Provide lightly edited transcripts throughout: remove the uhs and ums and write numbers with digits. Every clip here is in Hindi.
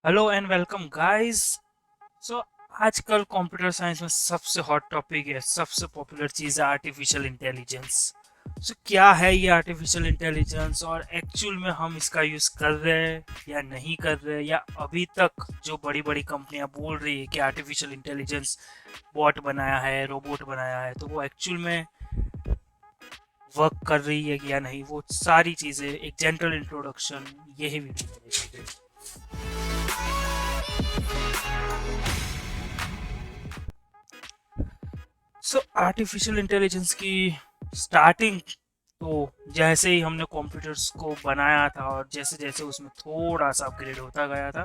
Hello and welcome guys. So आजकल कंप्यूटर साइंस में सबसे हॉट टॉपिक है, सबसे पॉपुलर चीज़ है आर्टिफिशियल इंटेलिजेंस। सो क्या है ये आर्टिफिशियल इंटेलिजेंस और एक्चुअल में हम इसका यूज़ कर रहे हैं या नहीं कर रहे हैं, या अभी तक जो बड़ी बड़ी कंपनियां बोल रही है कि आर्टिफिशियल इंटेलिजेंस बॉट बनाया है, रोबोट बनाया है, तो वो एक्चुअल में वर्क कर रही है या नहीं, वो सारी चीज़ें एक जनरल इंट्रोडक्शन यही वीडियो में देखी गई। सो आर्टिफिशियल इंटेलिजेंस की स्टार्टिंग तो जैसे ही हमने कंप्यूटर्स को बनाया था और जैसे जैसे उसमें थोड़ा सा अपग्रेड होता गया था,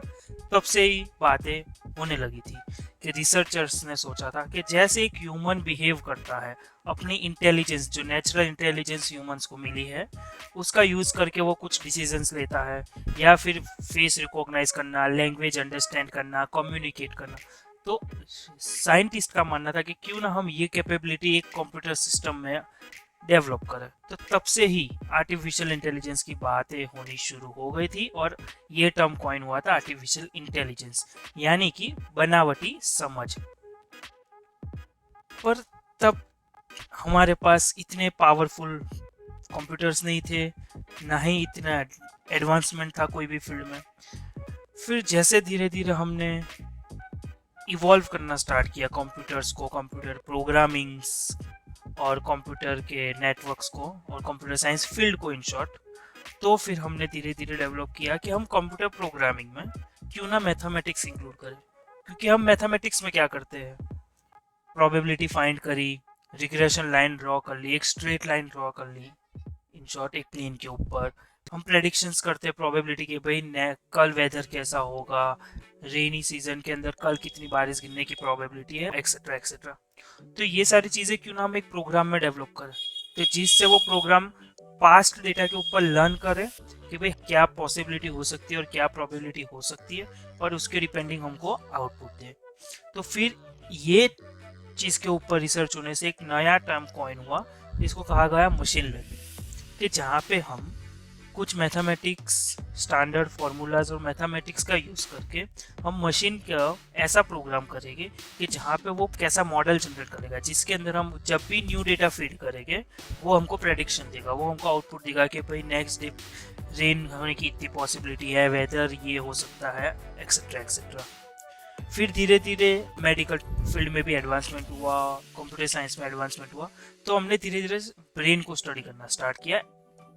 तब से ही बातें होने लगी थी कि रिसर्चर्स ने सोचा था कि जैसे एक ह्यूमन बिहेव करता है, अपनी इंटेलिजेंस जो नेचुरल इंटेलिजेंस ह्यूमंस को मिली है उसका यूज़ करके वो कुछ डिसीजंस लेता है, या फिर फेस रिकॉग्नाइज करना, लैंग्वेज अंडरस्टैंड करना, कम्युनिकेट करना। तो साइंटिस्ट का मानना था कि क्यों ना हम ये कैपेबिलिटी एक कंप्यूटर सिस्टम में डेवलप करें। तो तब से ही आर्टिफिशियल इंटेलिजेंस की बातें होनी शुरू हो गई थी और ये टर्म कॉइन हुआ था आर्टिफिशियल इंटेलिजेंस, यानी कि बनावटी समझ। पर तब हमारे पास इतने पावरफुल कंप्यूटर्स नहीं थे, ना ही इतना एडवांसमेंट था कोई भी फील्ड में। फिर जैसे धीरे धीरे हमने इवॉल्व करना स्टार्ट किया कंप्यूटर्स को, कंप्यूटर प्रोग्रामिंग्स और कंप्यूटर के नेटवर्क्स को और कंप्यूटर साइंस फील्ड को इन शॉर्ट, तो फिर हमने धीरे धीरे डेवलप किया कि हम कंप्यूटर प्रोग्रामिंग में क्यों ना मैथमेटिक्स इंक्लूड करें। क्योंकि हम मैथमेटिक्स में क्या करते हैं, प्रोबेबिलिटी फाइंड करी, रिग्रेशन लाइन ड्रॉ कर ली, एक स्ट्रेट लाइन ड्रॉ कर ली, इन शॉर्ट एक प्लेन के ऊपर हम प्रेडिक्शंस करते हैं प्रोबेबिलिटी के, भाई कल वेदर कैसा होगा, रेनी सीजन के अंदर कल कितनी बारिश गिरने की प्रोबेबिलिटी है, एक्सेट्रा एक्सेट्रा। तो ये सारी चीज़ें क्यों ना हम एक प्रोग्राम में डेवलप करें, तो जिससे वो प्रोग्राम पास्ट डेटा के ऊपर लर्न करे कि भाई क्या पॉसिबिलिटी हो सकती है और क्या प्रोबेबिलिटी हो सकती है, और उसके डिपेंडिंग हमको आउटपुट दे। तो फिर ये चीज़ के ऊपर रिसर्च होने से एक नया टर्म कॉइन हुआ जिसको कहा गया मशीन लर्निंग, कि जहाँ पे हम कुछ मैथमेटिक्स स्टैंडर्ड फार्मूलाज और मैथमेटिक्स का यूज़ करके हम मशीन का ऐसा प्रोग्राम करेंगे कि जहाँ पे वो कैसा मॉडल जनरेट करेगा, जिसके अंदर हम जब भी न्यू डेटा फीड करेंगे वो हमको प्रेडिक्शन देगा, वो हमको आउटपुट देगा कि भाई नेक्स्ट डे रेन होने की इतनी पॉसिबिलिटी है, वेदर ये हो सकता है, एक्सेट्रा एक्सेट्रा। फिर धीरे धीरे मेडिकल फील्ड में भी एडवांसमेंट हुआ, कंप्यूटर साइंस में एडवांसमेंट हुआ, तो हमने धीरे धीरे ब्रेन को स्टडी करना स्टार्ट किया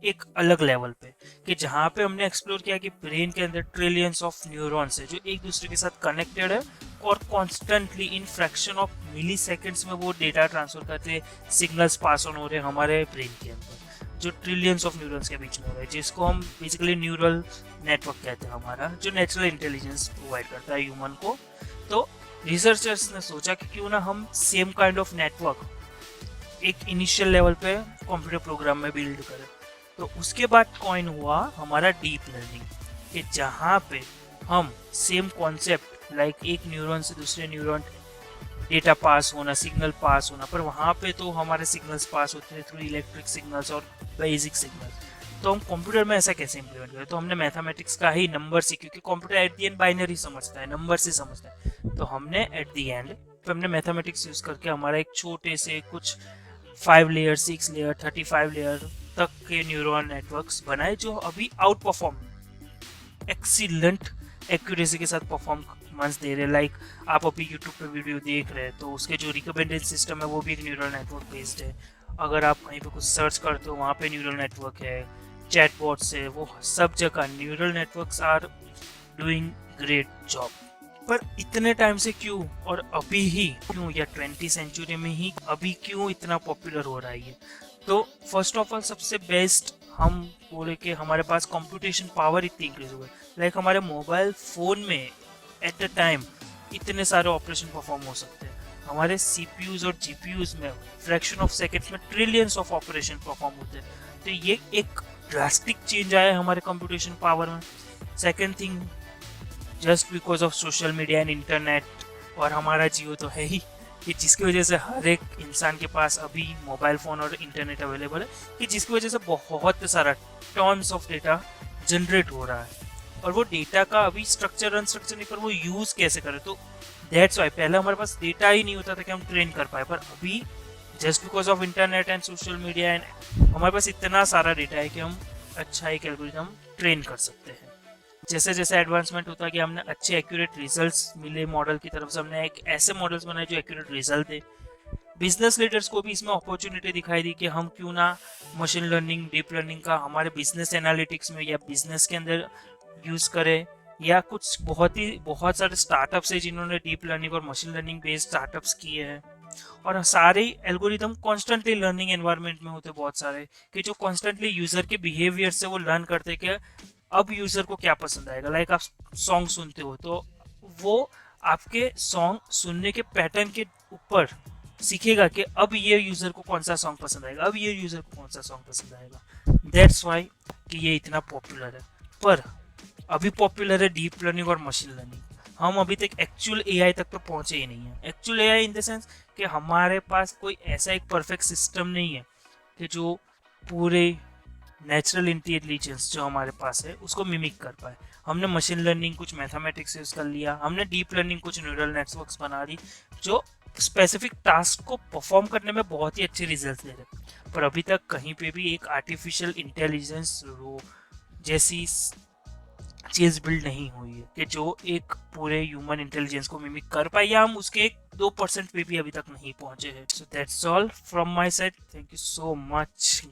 एक अलग लेवल पे, कि जहाँ पे हमने एक्सप्लोर किया कि ब्रेन के अंदर ट्रिलियंस ऑफ न्यूरॉन्स है जो एक दूसरे के साथ कनेक्टेड है और constantly in fraction of milliseconds में वो डेटा ट्रांसफर करते, सिग्नल्स पास ऑन हो रहे हैं हमारे ब्रेन के अंदर, जो ट्रिलियंस ऑफ न्यूरॉन्स के बीच में हो रहा है, जिसको हम बेसिकली न्यूरल नेटवर्क कहते हैं हमारा, जो नेचुरल इंटेलिजेंस प्रोवाइड करता है ह्यूमन को। तो रिसर्चर्स ने सोचा कि क्यों ना हम सेम काइंड ऑफ नेटवर्क एक इनिशियल लेवल पे कंप्यूटर प्रोग्राम में बिल्ड करें। तो उसके बाद कॉइन हुआ हमारा डीप लर्निंग, कि जहाँ पे हम सेम कॉन्सेप्ट लाइक एक न्यूरॉन से दूसरे न्यूरॉन डेटा पास होना, सिग्नल पास होना, पर वहाँ पे तो हमारे सिग्नल्स पास होते थे थ्रू इलेक्ट्रिक सिग्नल्स और बेसिक सिग्नल्स। तो हम कंप्यूटर में ऐसा कैसे इम्प्लीमेंट करें, तो हमने मैथमेटिक्स का ही नंबर से, क्योंकि computer at the and binary समझता है, नंबर से समझता है, तो हमने एट दी एंड तो हमने मैथमेटिक्स यूज करके हमारा एक छोटे से कुछ 5 लेयर, 6 लेयर, 35 लेयर तक के न्यूरल नेटवर्क्स बनाए, जो अभी आउट परफॉर्म एक्सीलेंट एक्यूरेसी के साथ परफॉर्मेंस दे रहे हैं। लाइक आप अभी यूट्यूब पे वीडियो देख रहे हैं तो उसके जो रिकमेंडेड सिस्टम है वो भी एक न्यूरल नेटवर्क बेस्ड है। अगर आप कहीं पे कुछ सर्च करते हो वहाँ पे न्यूरल नेटवर्क है, चैटबॉट्स है, वो सब जगह neural networks are doing great job. पर इतने टाइम से क्यों, और अभी ही क्यों, या 20वीं सेंचुरी में ही अभी क्यों इतना पॉपुलर हो रहा है ये? तो फर्स्ट ऑफ ऑल सबसे बेस्ट हम बोले कि हमारे पास कंप्यूटेशन पावर इतनी इंक्रीज हो गई, लाइक हमारे मोबाइल फोन में एट द टाइम इतने सारे ऑपरेशन परफॉर्म हो सकते हैं, हमारे सीपीयूज और जीपीयूज में फ्रैक्शन ऑफ सेकेंड्स में ट्रिलियंस ऑफ ऑपरेशन परफॉर्म होते हैं। तो ये एक ड्रास्टिक चेंज आया है हमारे कंप्यूटेशन पावर में। Second thing, just because of social media and internet, और हमारा जियो तो है ही, कि जिसकी वजह से हर एक इंसान के पास अभी मोबाइल फ़ोन और इंटरनेट अवेलेबल है, कि जिसकी वजह से बहुत सारा टॉन्स ऑफ डेटा जनरेट हो रहा है। और वो डेटा का अभी स्ट्रक्चर अनस्ट्रक्चर नहीं, पर वो यूज कैसे करें। तो दैट्स वाई पहले हमारे पास डेटा ही नहीं होता था कि हम ट्रेन कर पाए, पर अभी just because of internet and social media and हमारे पास इतना सारा डेटा है कि हम अच्छा एक एल्गोरिथम ट्रेन कर सकते हैं। जैसे जैसे एडवांसमेंट होता है कि हमने अच्छे एक्यूरेट रिजल्ट्स मिले मॉडल की तरफ से, हमने एक ऐसे मॉडल्स बनाए जो एक्यूरेट रिजल्ट दे। बिजनेस लीडर्स को भी इसमें अपॉर्चुनिटी दिखाई दी कि हम क्यों ना मशीन लर्निंग डीप लर्निंग का हमारे बिजनेस एनालिटिक्स में या बिजनेस के अंदर यूज करें। या कुछ बहुत सारे स्टार्टअप्स है जिन्होंने डीप लर्निंग और मशीन लर्निंग बेस्ड स्टार्टअप्स किए हैं। और सारे एल्गोरिदम कॉन्स्टेंटली लर्निंग एनवायरनमेंट में होते बहुत सारे, कि जो कॉन्स्टेंटली यूजर के बिहेवियर से वो लर्न करते कि अब यूजर को क्या पसंद आएगा। लाइक आप सॉन्ग सुनते हो तो वो आपके सॉन्ग सुनने के पैटर्न के ऊपर सीखेगा कि अब ये यूजर को कौन सा सॉन्ग पसंद आएगा, अब ये यूजर को कौन सा सॉन्ग पसंद आएगा। दैट्स वाई कि ये इतना पॉपुलर है। पर अभी पॉपुलर है डीप लर्निंग और मशीन लर्निंग, हम अभी तक एक्चुअल एआई तक तो पहुंचे ही नहीं है। Actual AI in the sense कि हमारे पास कोई ऐसा एक परफेक्ट सिस्टम नहीं है कि जो पूरे नेचुरल इंटेलिजेंस जो हमारे पास है उसको मिमिक कर पाए। हमने मशीन लर्निंग कुछ मैथमेटिक्स यूज कर लिया, हमने डीप लर्निंग कुछ न्यूरल नेटवर्क्स बना दी जो स्पेसिफिक टास्क को परफॉर्म करने में बहुत ही अच्छे रिजल्ट दे रहे, पर अभी तक कहीं पे भी एक आर्टिफिशियल इंटेलिजेंस जैसी चीज बिल्ड नहीं हुई है कि जो एक पूरे ह्यूमन इंटेलिजेंस को मिमिक कर पाए, या हम उसके 2% पे भी अभी तक नहीं पहुंचे हैं। So that's all from my side, thank you so much.